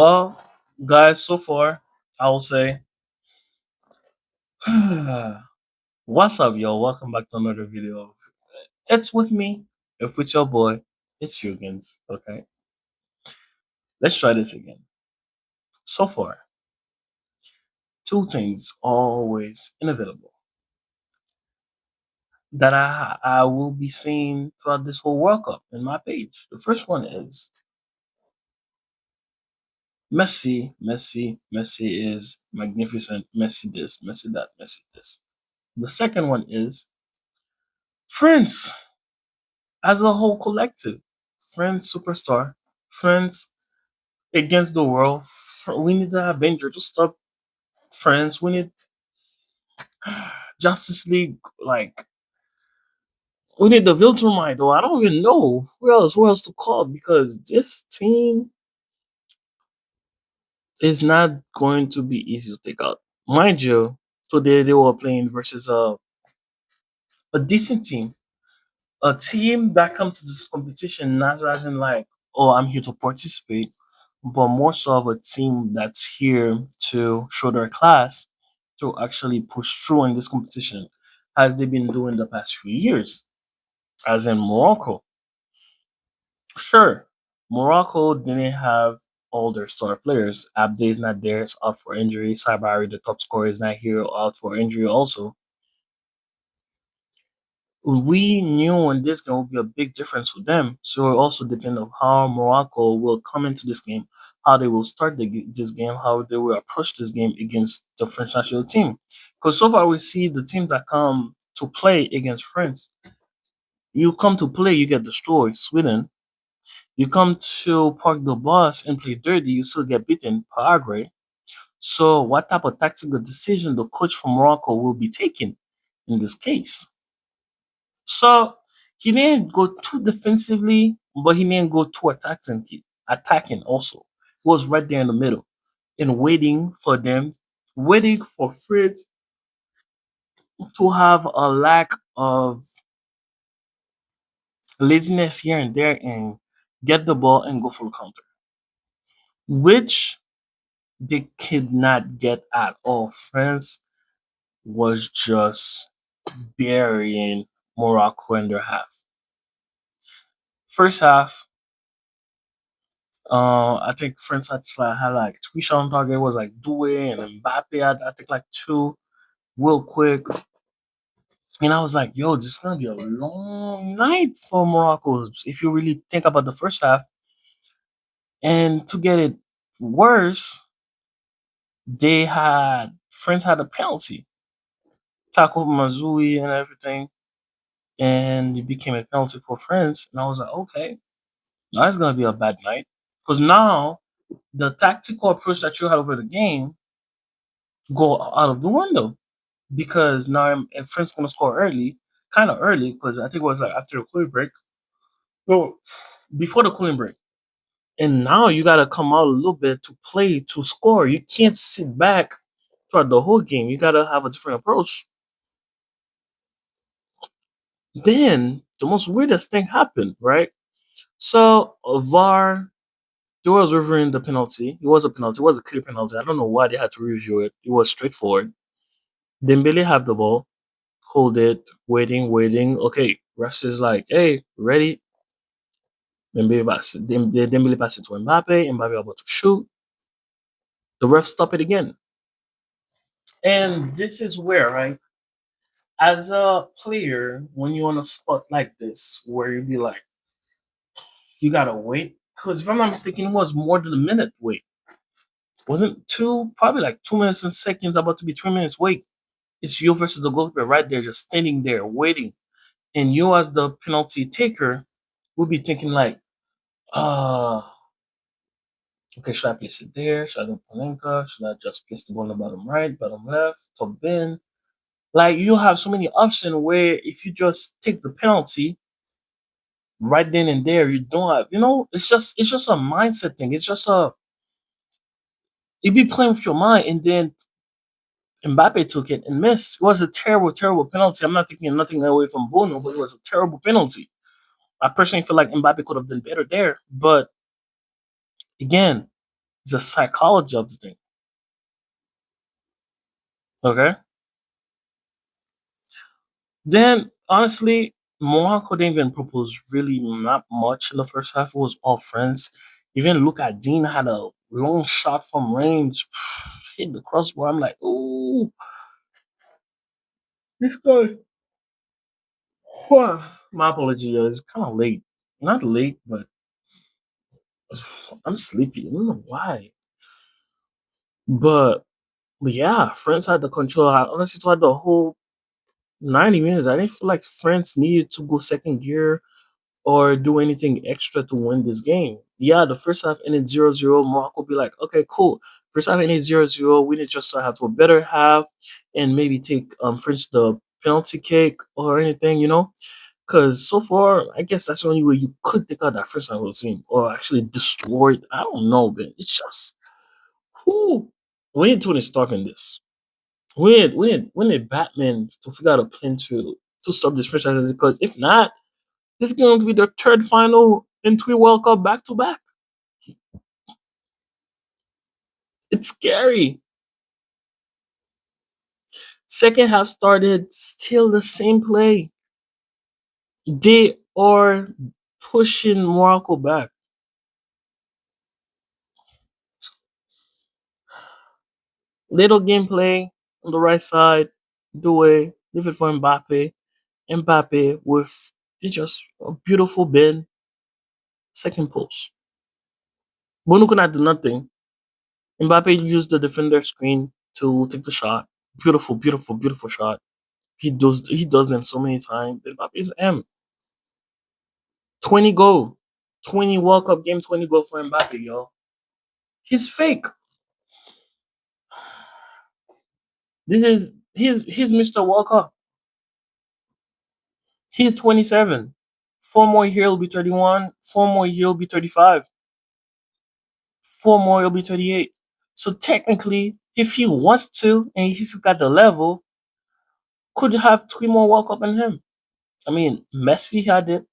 Well, guys, so far, I will say, what's up, yo? Welcome back to another video. It's with me, if it's your boy, it's Hugans. Okay, let's try this again. So far, two things always inevitable that I will be seeing throughout this whole World Cup in my page. The first one is Messi is magnificent. Messi this, Messi that, Messi this. The second one is France as a whole collective. France superstar, France against the world. We need the Avenger to stop France. We need Justice League. Like we need the Viltrumite. Or I don't even know who else to call because this team is not going to be easy to take out. Mind you, today they were playing versus a decent team, a team that comes to this competition not as in like, oh, I'm here to participate, but more so of a team that's here to show their class, to actually push through in this competition, as they've been doing the past few years, as in Morocco. Sure, Morocco didn't have all their star players. Abde is not there, it's out for injury. Sabari, the top scorer, is not here, out for injury also. We knew when this game would be a big difference for them. So it also depends on how Morocco will come into this game, how they will start this game, how they will approach this game against the French national team. Because so far we see the teams that come to play against France. You come to play, you get destroyed. Sweden. You come to park the bus and play dirty, you still get beaten. Paraguay. So what type of tactical decision the coach from Morocco will be taking in this case? So he didn't go too defensively, but he didn't go too attacking. Attacking also, he was right there in the middle and waiting for them, waiting for Fritz to have a lack of laziness here and there and get the ball and go for the counter, which they could not get at all. France was just burying Morocco in their half. First half, I think France had like three shot on target. It was like Doué and Mbappe had I think like two real quick. And I was like, yo, this is gonna be a long night for Morocco if you really think about the first half. And to get it worse, they had France had a penalty, tackle Mazui and everything, and it became a penalty for France. And I was like, okay, now it's gonna be a bad night because now the tactical approach that you had over the game go out of the window because now if France gonna score early, kind of early because I think it was like after the cooling break. Well, before the cooling break, and now you gotta come out a little bit to play to score. You can't sit back throughout the whole game. You gotta have a different approach. Then the most weirdest thing happened, right? So VAR, they was reviewing the penalty. It was a penalty. It was a clear penalty. I don't know why they had to review it. It was straightforward. Dembele have the ball, hold it, waiting. Okay, ref is like, hey, ready? Dembele pass it to Mbappe. Mbappe about to shoot. The ref stop it again. And this is where, right? As a player, when you're on a spot like this, where you be like, you gotta wait. Because if I'm not mistaken, it was more than a minute wait. Wasn't two, probably like 2 minutes and seconds, about to be 3 minutes wait. It's you versus the goalkeeper right there, just standing there waiting. And you, as the penalty taker, will be thinking like, uh, okay, should I place it there? Should I do Panenka? Should I just place the ball on the bottom right, bottom left, top bin? Like you have so many options where if you just take the penalty right then and there, you don't have, it's just a mindset thing. It's just you be playing with your mind, and then Mbappe took it and missed. It was a terrible, terrible penalty. I'm not taking nothing away from Bruno, but it was a terrible penalty. I personally feel like Mbappe could have done better there, but again. It's a psychology of the thing. Okay. Then honestly, Morocco didn't even propose really not much in the first half. It was all friends. Even look at Dean had a long shot from range, hit the crossbar. I'm like, ooh, this guy. Whew. My apology, it's kind of late. Not late, but I'm sleepy. I don't know why. But yeah, France had the control. I honestly thought the whole 90 minutes, I didn't feel like France needed to go second gear or do anything extra to win this game. Yeah, the first half ended 0-0. Morocco be like, okay, cool. First half ended 0-0. We need just to have to a better half and maybe take France the penalty kick or anything. Because so far, I guess that's the only way you could take out that first half of the team or actually destroy it. I don't know, man. It's just, who? We need Tony Stark in this. We need Batman to figure out a plan to stop this franchise because if not, this is going to be their third final in three World Cup back to back. It's scary. Second half started, still the same play. They are pushing Morocco back. Little gameplay on the right side. Doué, leave it for Mbappe. Mbappe with just a beautiful bend. Second post. Bono could not do nothing. Mbappe used the defender screen to take the shot. Beautiful, beautiful, beautiful shot. He does them so many times. Mbappe is M. 20 goal. 20 World Cup game, 20 goal for Mbappe, yo. He's fake. He's Mr. World Cup. He's 27. 4 more years he'll be 31. 4 more years he'll be 35. 4 more he'll be 38. So technically, if he wants to and he's got the level, could have 3 more World Cup in him. I mean, Messi had it.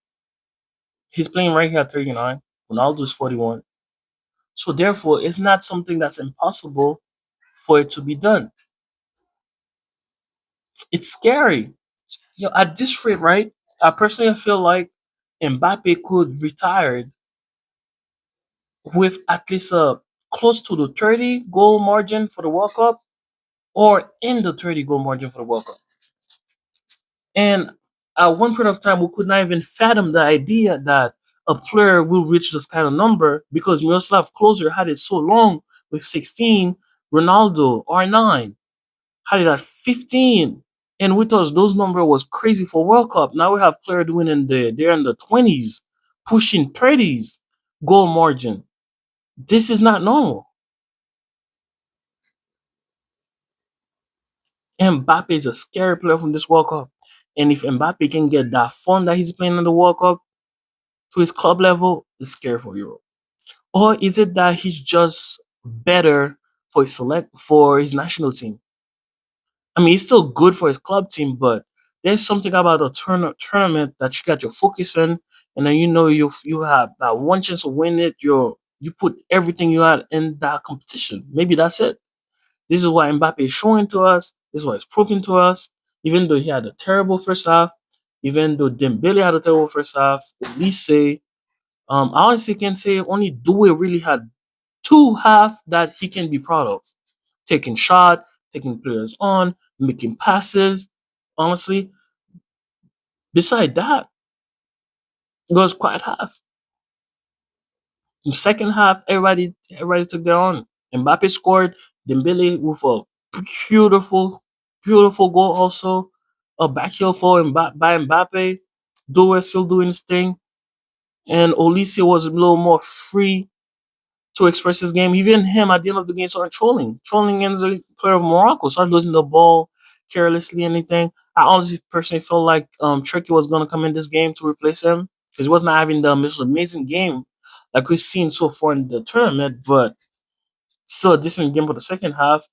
He's playing right here at 39. Ronaldo's 41. So therefore, it's not something that's impossible for it to be done. It's scary. At this rate, right? I personally feel like Mbappe could retire with at least a close to the 30 goal margin for the World Cup or in the 30 goal margin for the World Cup. And at one point of time, we could not even fathom the idea that a player will reach this kind of number because Miroslav Klose had it so long with 16, Ronaldo R9 had it at 15. And with us, those number was crazy for World Cup. Now we have players doing they're in the 20s, pushing 30s goal margin. This is not normal. Mbappe is a scary player from this World Cup. And if Mbappe can get that form that he's playing in the World Cup to his club level, it's scary for Europe. Or is it that he's just better for his national team? I mean, he's still good for his club team, but there's something about a tournament that you got your focus in, and then you have that one chance to win it. You put everything you had in that competition. Maybe that's it. This is what Mbappe is showing to us. This is what he's proving to us. Even though he had a terrible first half, even though Dembele had a terrible first half, Olise, I honestly can say only Due really had two half that he can be proud of. Taking shot, taking players on, making passes. Honestly, beside that, it was quite half. In second half, everybody took their own. Mbappe scored. Dembele with a beautiful, beautiful goal also. A back heel for by Mbappe. Due still doing his thing. And Olise was a little more free to express his game. Even him at the end of the game started trolling against the player of Morocco, started losing the ball carelessly. Anything. I honestly personally felt like Turkey was gonna come in this game to replace him because he was not having the most amazing game like we've seen so far in the tournament, but still a decent game for the second half.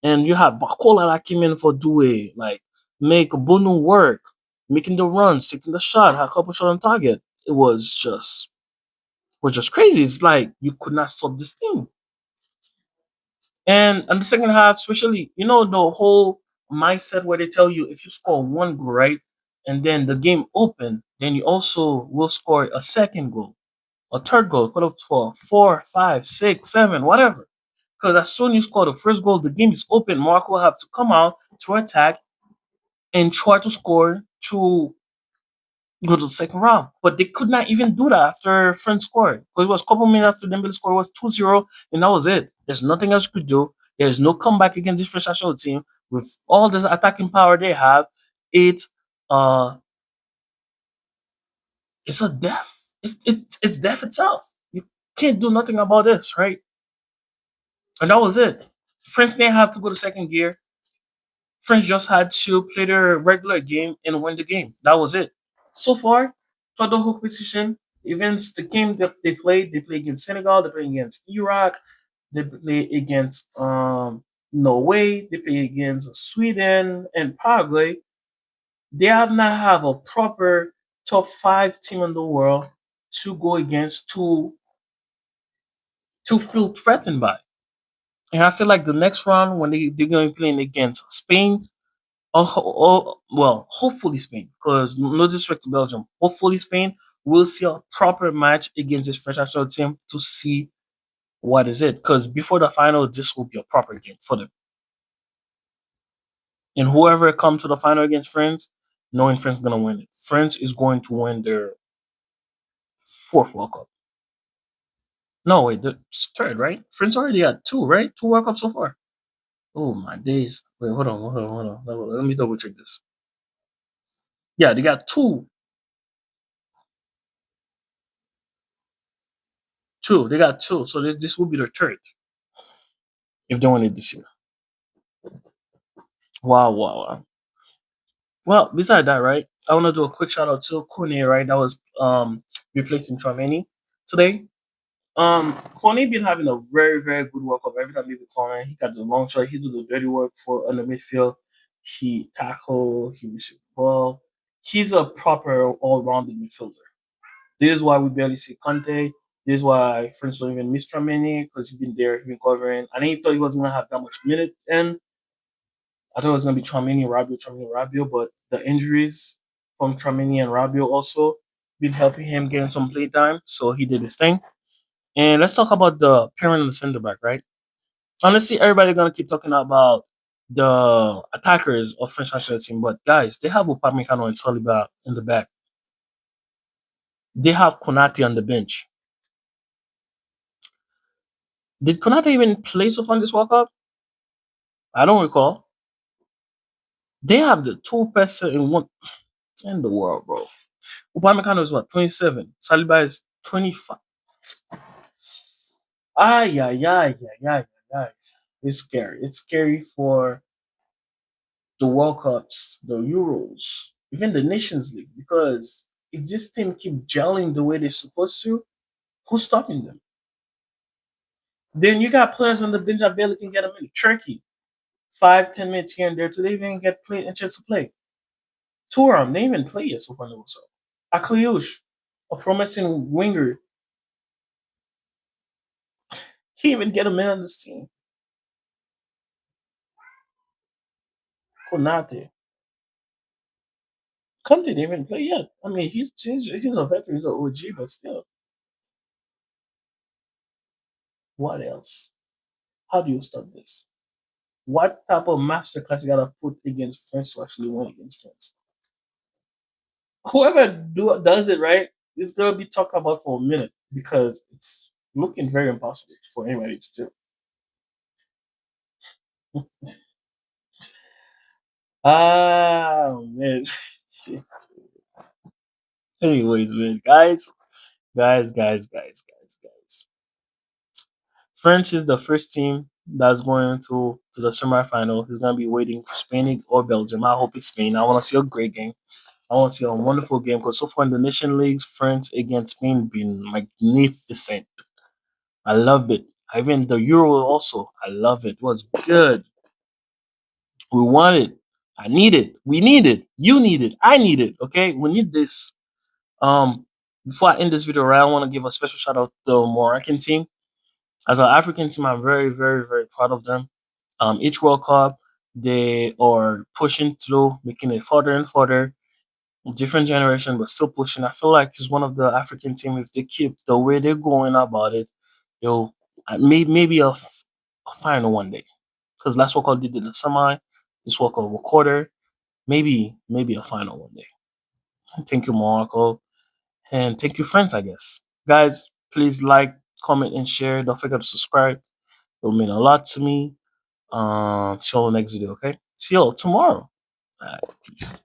And you have Bakola that came in for Due, like make Bono work, making the runs, taking the shot, had a couple shot on target. It was just crazy. It's like you could not stop this thing. And the second half, especially, the whole mindset where they tell you if you score one goal, right, and then the game open, then you also will score a second goal, a third goal, put up for four, five, six, seven, whatever. Because as soon as you score the first goal, the game is open. Morocco will have to come out to attack and try to score to go to the second round. But they could not even do that after France scored. Because it was a couple minutes after Dembele scored, it was 2-0, and that was it. There's nothing else you could do. There's no comeback against this French national team. With all this attacking power they have, it uh it's a death. It's death itself. You can't do nothing about this, right? And that was it. France didn't have to go to second gear. France just had to play their regular game and win the game. That was it. So far, for the whole competition, even the game that they play against Senegal, they play against Iraq, they play against Norway, they play against Sweden and Paraguay. They have not have a proper top five team in the world to go against to feel threatened by. And I feel like the next round when they're going to be playing against Spain. Well, hopefully Spain, because no disrespect to Belgium. Hopefully Spain will see a proper match against this French national team to see what is it. Because before the final, this will be a proper game for them. And whoever come to the final against France, knowing France is gonna win it. France is going to win their fourth World Cup. No, wait, the third, right? France already had two, right? Two World Cups so far. Oh my days! Wait, hold on. Let me double check this. Yeah, they got two. Two. They got two. So this will be their third if they win it this year. Wow. Well, beside that, right? I want to do a quick shout out to Kone, right? That was replacing Tramini today. Kone been having a very very good work of every time he be calling. He got the long shot. He do the dirty work for on the midfield. He tackle. He receive the ball. He's a proper all rounded midfielder. This is why we barely see Conte. This is why friends don't even miss Tramini because he's been there, he's been covering. I didn't thought he wasn't gonna have that much minute, and I thought it was gonna be Tramini, Rabiot, but the injuries from Tramini and Rabiot also been helping him gain some play time. So he did his thing. And let's talk about the pairing of the center back, right? Honestly, everybody gonna keep talking about the attackers of French national team, but guys, they have Upamecano and Saliba in the back. They have Konate on the bench. Did Konate even play so far in this World Cup? I don't recall. They have the two best in one in the world, bro. Upamecano is what 27. Saliba is 25. Ay, ay, ay, ay, ay, ay. It's scary. It's scary for the World Cups, the Euros, even the Nations League, because if this team keep gelling the way they're supposed to, who's stopping them? Then you got players on the bench that barely can get a minute. Turkey, 5, 10 minutes here and there. Do they even get play a chance to play? Turam, they even play yet so far in the World Cup. Akliush, a promising winger, can't even get a minute on this team. Konate. Conte didn't even play yet. I mean, he's a veteran, he's an OG, but still, what else? How do you stop this? What type of masterclass you gotta put against France to actually win against France? Whoever does it right is gonna be talked about for a minute because it's looking very impossible for anybody to do. Ah man. Anyways, man, guys. French is the first team that's going to the semifinal. He's gonna be waiting for Spain or Belgium. I hope it's Spain. I want to see a great game. I want to see a wonderful game because so far in the Nation Leagues, France against Spain been magnificent. I love it. Even the Euro also, I love it. It was good. We want it. I need it. We need it. You need it. I need it. Okay, we need this. Um, Before I end this video, right, I want to give a special shout out to the Moroccan team. As an African team, I'm very, very, very proud of them. Each World Cup, they are pushing through, making it further and further. Different generation, but still pushing. I feel like it's one of the African team. If they keep the way they're going about it, they'll maybe a final one day. Because last World Cup they did the semi, this World Cup a quarter, maybe a final one day. Thank you, Morocco, and thank you, friends. I guess, guys, please like, comment, and share. Don't forget to subscribe. It will mean a lot to me. See you all next video. Okay. See you all tomorrow. All right. Peace.